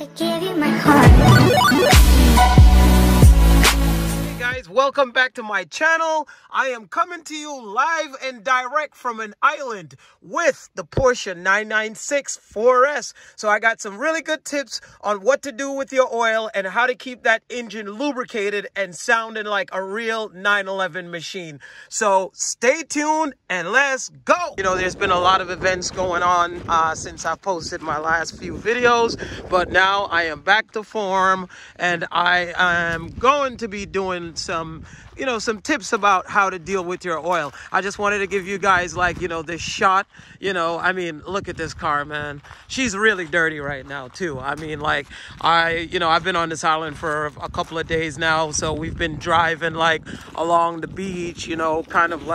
I gave you my heart. Hey guys, welcome back to my channel. I am coming to you live and direct from an island with the Porsche 996 4S. So I got some really good tips on what to do with your oil and how to keep that engine lubricated and sounding like a real 911 machine. So stay tuned and let's go. You know, there's been a lot of events going on since I posted my last few videos, but now I am back to form and I am going to be doing some tips about how to deal with your oil. I just wanted to give you guys this shot. I mean, look at this car, man. She's really dirty right now too. I mean, I've been on this island for a couple of days now, so we've been driving along the beach, kind of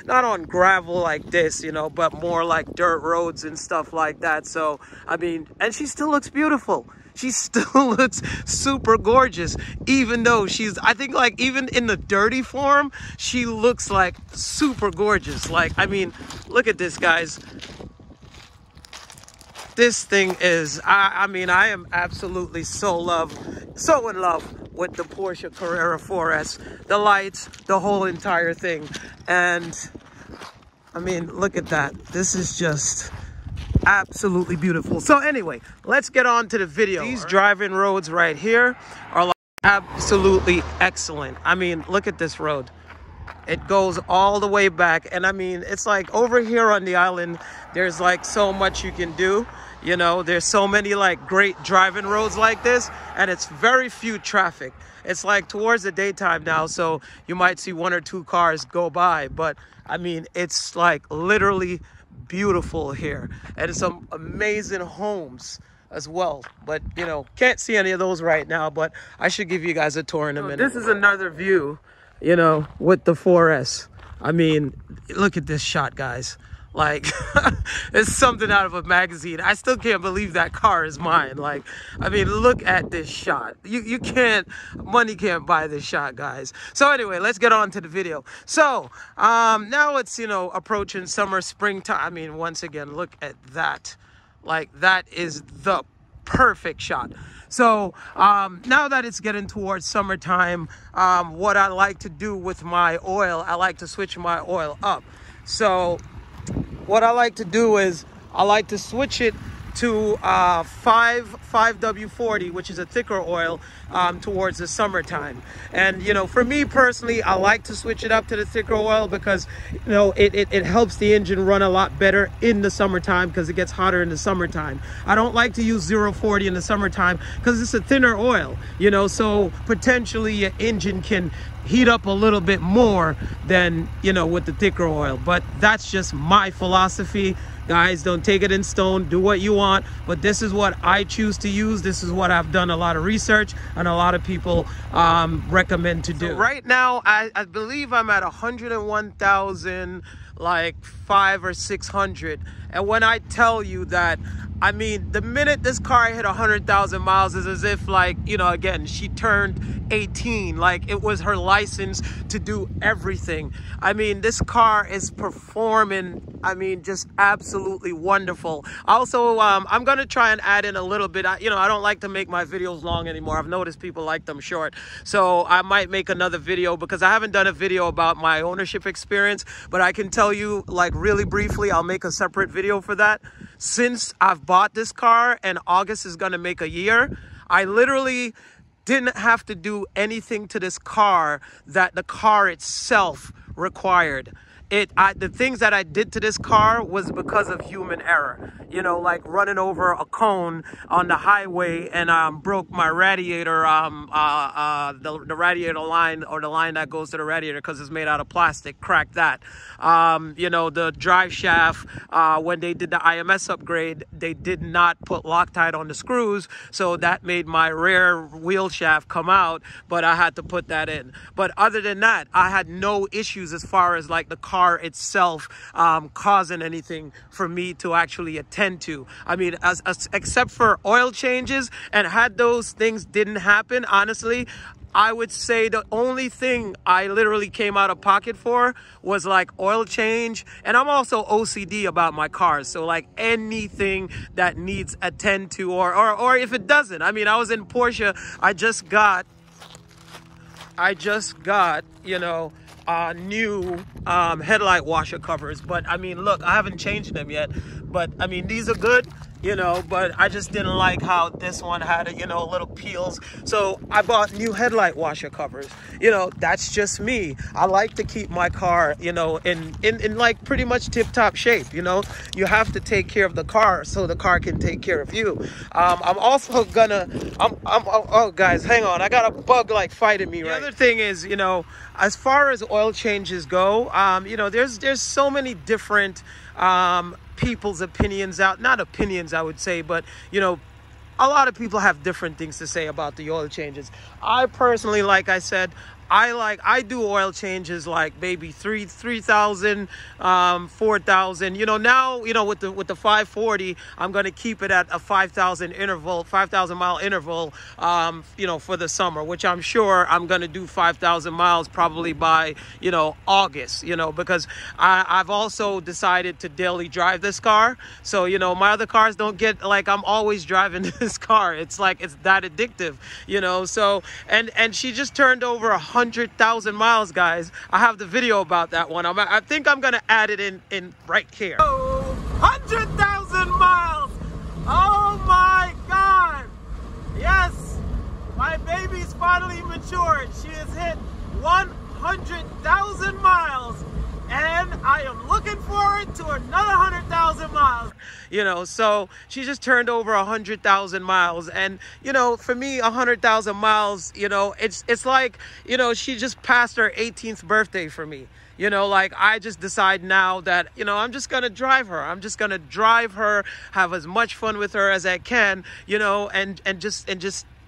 not on gravel like this, but more like dirt roads and stuff like that. So I mean, and she still looks beautiful. She still looks super gorgeous, even though I think even in the dirty form, she looks like super gorgeous. I mean, look at this, guys. This thing is, I mean, I am absolutely so in love with the Porsche Carrera 4S. The lights, the whole entire thing. And I mean, look at that. This is just absolutely beautiful. So anyway, let's get on to the video. These driving roads right here are absolutely excellent. I mean, look at this road. It goes all the way back, and I mean, it's over here on the island, there's so much you can do. There's so many great driving roads like this, and it's very few traffic. It's towards the daytime now, so you might see one or two cars go by, but I mean, it's literally beautiful here, and some amazing homes as well, but can't see any of those right now, but I should give you guys a tour in a minute. This is another view, with the 4S. I mean, look at this shot, guys. It's something out of a magazine. I still can't believe that car is mine. I mean, look at this shot. Money can't buy this shot, guys. So anyway, let's get on to the video. So now it's approaching summer, springtime. I mean, once again, look at that. That is the perfect shot. So now that it's getting towards summertime, what I like to do with my oil, I like to switch my oil up. So what I like to do is I like to switch it to 5W40, which is a thicker oil, towards the summertime. And for me personally, I like to switch it up to the thicker oil because it helps the engine run a lot better in the summertime, because it gets hotter in the summertime. I don't like to use 040 in the summertime because it's a thinner oil, so potentially your engine can heat up a little bit more than with the thicker oil. But that's just my philosophy. Guys, don't take it in stone, do what you want, but this is what I choose to use. This is what I've done a lot of research and a lot of people recommend to do. So right now, I believe I'm at 101,000, 500 or 600. And when I tell you that, I mean, the minute this car hit 100,000 miles is as if again, she turned 18, it was her license to do everything. I mean, this car is performing, I mean, just absolutely wonderful. Also, I'm gonna try and add in a little bit. I don't like to make my videos long anymore. I've noticed people like them short, so I might make another video, because I haven't done a video about my ownership experience, but I can tell you really briefly, I'll make a separate video for that. Since I've bought this car and August is gonna make a year, I literally didn't have to do anything to this car that the car itself required. The things that I did to this car was because of human error. Running over a cone on the highway and broke my radiator, the radiator line, or the line that goes to the radiator, because it's made out of plastic, cracked that. The drive shaft, when they did the IMS upgrade, they did not put Loctite on the screws, so that made my rear wheel shaft come out, but I had to put that in. But other than that, I had no issues as far as the car itself causing anything for me to actually attend to. I mean, except for oil changes, and had those things didn't happen, honestly, I would say the only thing I literally came out of pocket for was like oil change. And I'm also OCD about my cars. So like anything that needs attend to or if it doesn't. I mean, I was in Porsche. I just got, you know, new headlight washer covers. But I mean, look, I haven't changed them yet. But I mean, these are good, you know, but I just didn't like how this one had, you know, little peels. So I bought new headlight washer covers. You know, that's just me. I like to keep my car, you know, in like pretty much tip-top shape. You know, you have to take care of the car so the car can take care of you. I'm also gonna, oh guys, hang on. I got a bug like fighting me right. The other thing is, you know, as far as oil changes go, you know, there's so many different people's opinions out, not opinions I would say, but you know, a lot of people have different things to say about the oil changes. I personally, like I said, I do oil changes like maybe 3,000, 4,000. You know, now, you know, with the 540, I'm going to keep it at a 5,000 mile interval, you know, for the summer, which I'm sure I'm going to do 5,000 miles probably by, you know, August, you know, because I've also decided to daily drive this car. So, you know, my other cars don't get like I'm always driving this car. It's like it's that addictive, you know. So and she just turned over 100,000 miles, guys. I have the video about that one. I think I'm gonna add it in right here. Oh, 100,000 miles! Oh my God! Yes, my baby's finally matured. She has hit 100,000 miles. And I am looking forward to another 100,000 miles. You know, so she just turned over 100,000 miles. And, you know, for me, 100,000 miles, you know, it's like, you know, she just passed her 18th birthday for me. You know, like I just decide now that, you know, I'm just going to drive her. I'm just going to drive her, have as much fun with her as I can, you know, and just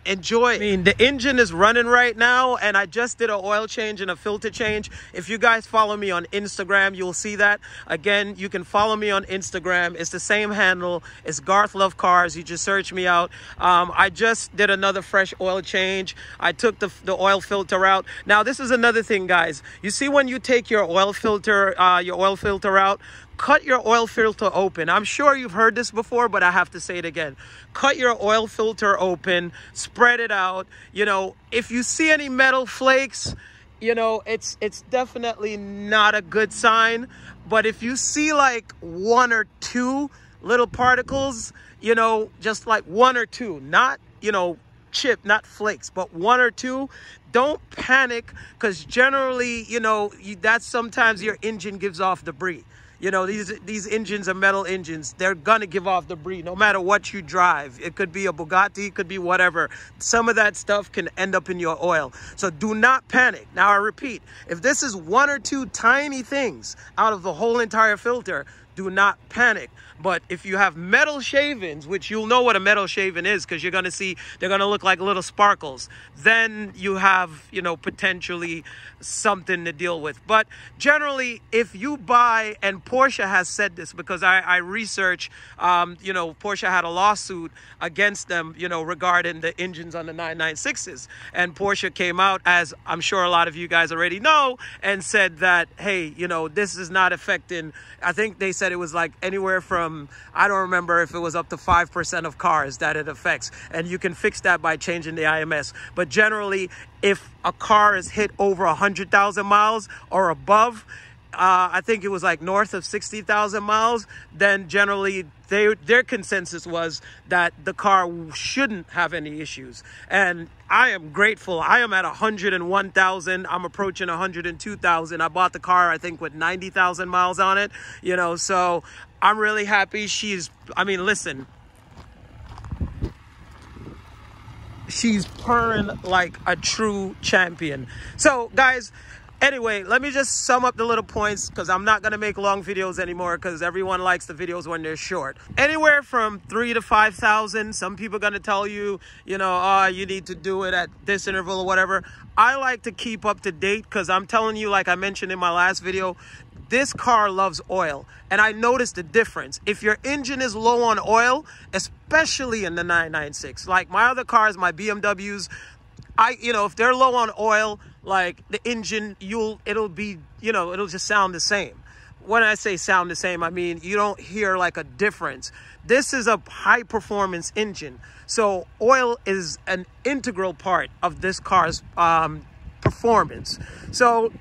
enjoy. I mean, the engine is running right now, and I just did an oil change and a filter change. If you guys follow me on Instagram, you'll see that. Again, you can follow me on Instagram. It's the same handle. It's Garth Love Cars. You just search me out. I just did another fresh oil change. I took the oil filter out. Now, this is another thing, guys. You see, when you take your oil filter out, cut your oil filter open. I'm sure you've heard this before, but I have to say it again. Cut your oil filter open, spread it out. You know, if you see any metal flakes, you know, it's definitely not a good sign. But if you see like one or two little particles, you know, just like one or two, not, you know, chip, not flakes, but one or two, don't panic, because generally, you know, that's sometimes your engine gives off debris. You know, these engines are metal engines. They're gonna give off debris no matter what you drive. It could be a Bugatti, it could be whatever. Some of that stuff can end up in your oil. So do not panic. Now I repeat, if this is one or two tiny things out of the whole entire filter, do not panic. But if you have metal shavings, which you'll know what a metal shaving is, because you're going to see they're going to look like little sparkles, then you have, you know, potentially something to deal with. But generally, if you buy, and Porsche has said this, because I researched, you know, Porsche had a lawsuit against them, you know, regarding the engines on the 996s. And Porsche came out, as I'm sure a lot of you guys already know, and said that, hey, you know, this is not affecting, I think they said it was like anywhere from, I don't remember if it was up to 5% of cars that it affects. And you can fix that by changing the IMS. But generally, if a car is hit over 100,000 miles or above, I think it was like north of 60,000 miles, then generally their consensus was that the car shouldn't have any issues. And I am grateful. I am at 101,000. I'm approaching 102,000. I bought the car, I think, with 90,000 miles on it, you know, so I'm really happy. I mean, listen, she's purring like a true champion. So guys, anyway, let me just sum up the little points, because I'm not going to make long videos anymore, because everyone likes the videos when they're short. Anywhere from 3,000 to 5,000. Some people are going to tell you, you know, oh, you need to do it at this interval or whatever. I like to keep up to date, because I'm telling you, like I mentioned in my last video, this car loves oil. And I noticed the difference. If your engine is low on oil, especially in the 996, like my other cars, my BMWs, if they're low on oil, like the engine, it'll be, it'll just sound the same. When I say sound the same, I mean, you don't hear like a difference. This is a high performance engine. So oil is an integral part of this car's performance. So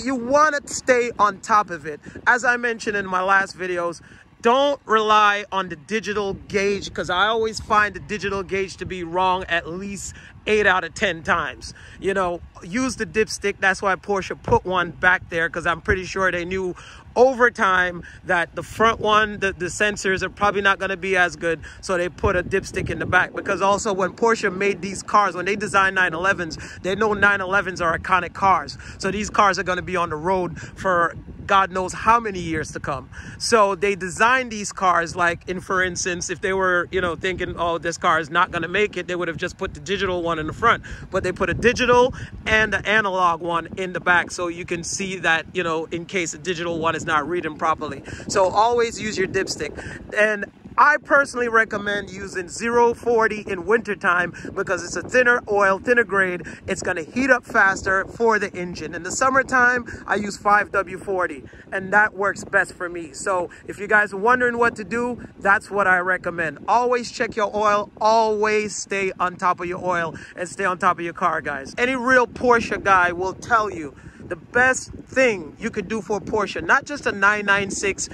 you want to stay on top of it. As I mentioned in my last videos, don't rely on the digital gauge, because I always find the digital gauge to be wrong at least 8 out of 10 times. Use the dipstick. That's why Porsche put one back there, because I'm pretty sure they knew over time that the front one, the sensors are probably not going to be as good, so they put a dipstick in the back. Because also when Porsche made these cars, when they designed 911s, they know 911s are iconic cars, so these cars are going to be on the road for God knows how many years to come. So they designed these cars like, for instance, if they were, thinking, oh, this car is not going to make it, they would have just put the digital one in the front. But they put a digital and the analog one in the back, so you can see that, in case the digital one is not reading properly. So always use your dipstick. And I personally recommend using 040 in wintertime, because it's a thinner oil, thinner grade. It's going to heat up faster for the engine. In the summertime, I use 5W40, and that works best for me. So if you guys are wondering what to do, that's what I recommend. Always check your oil. Always stay on top of your oil and stay on top of your car, guys. Any real Porsche guy will tell you the best thing you could do for a Porsche, not just a 996,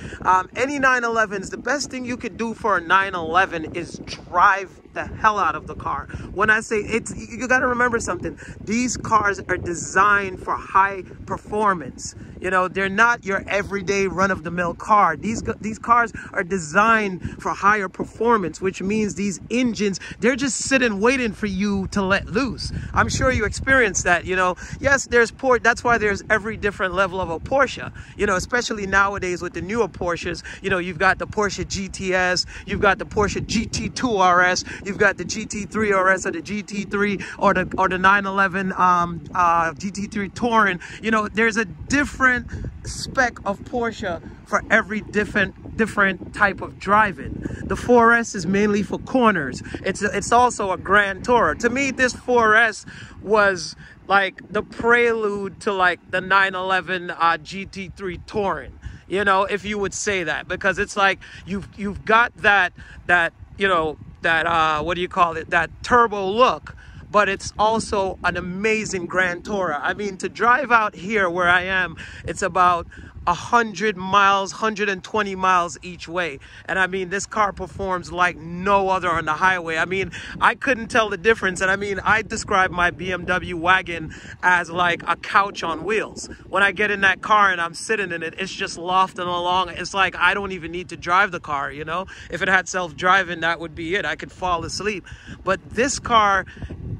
any 911s, the best thing you could do for a 911 is drive the hell out of the car. When I say you got to remember something. These cars are designed for high performance. They're not your everyday run-of-the-mill car. These cars are designed for higher performance, which means these engines, they're just sitting waiting for you to let loose. I'm sure you experienced that. Yes, that's why there's every different level of a Porsche, especially nowadays with the newer Porsches. You've got the Porsche GTS, you've got the Porsche GT2 RS, you've got the GT3 RS, or the GT3, or the 911 GT3 Touring. There's a different spec of Porsche for every different type of driving. The 4S is mainly for corners. It's also a grand tourer. To me, this 4S was like the prelude to like the 911 GT3 Touring, if you would say that, because it's like you've got that what do you call it, that turbo look, but it's also an amazing grand tourer. I mean, to drive out here where I am, it's about 100 miles, 120 miles each way. And I mean, this car performs like no other on the highway. I mean, I couldn't tell the difference. And I mean, I describe my BMW wagon as like a couch on wheels. When I get in that car and I'm sitting in it, it's just lofting along. It's like I don't even need to drive the car, If it had self-driving, that would be it. I could fall asleep. But this car,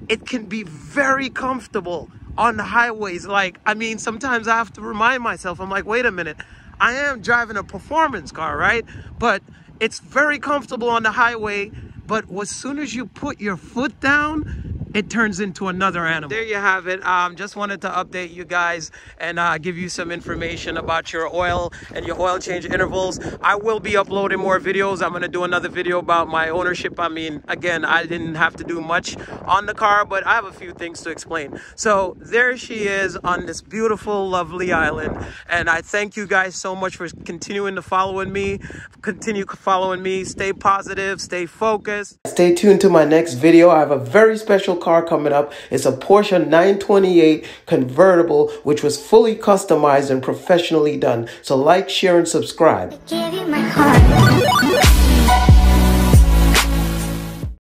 it can be very comfortable on the highways. Like, I mean, sometimes I have to remind myself, I'm like, wait a minute, I am driving a performance car, right? But it's very comfortable on the highway. But as soon as you put your foot down, it turns into another animal. There you have it. Just wanted to update you guys and give you some information about your oil and your oil change intervals. I will be uploading more videos. I'm going to do another video about my ownership. I mean, again, I didn't have to do much on the car, but I have a few things to explain. So there she is on this beautiful, lovely island. And I thank you guys so much for continuing to follow me. Continue following me. Stay positive. Stay focused. Stay tuned to my next video. I have a very special car coming up. It's a Porsche 928 convertible, which was fully customized and professionally done. So like, share, and subscribe. Give you my heart.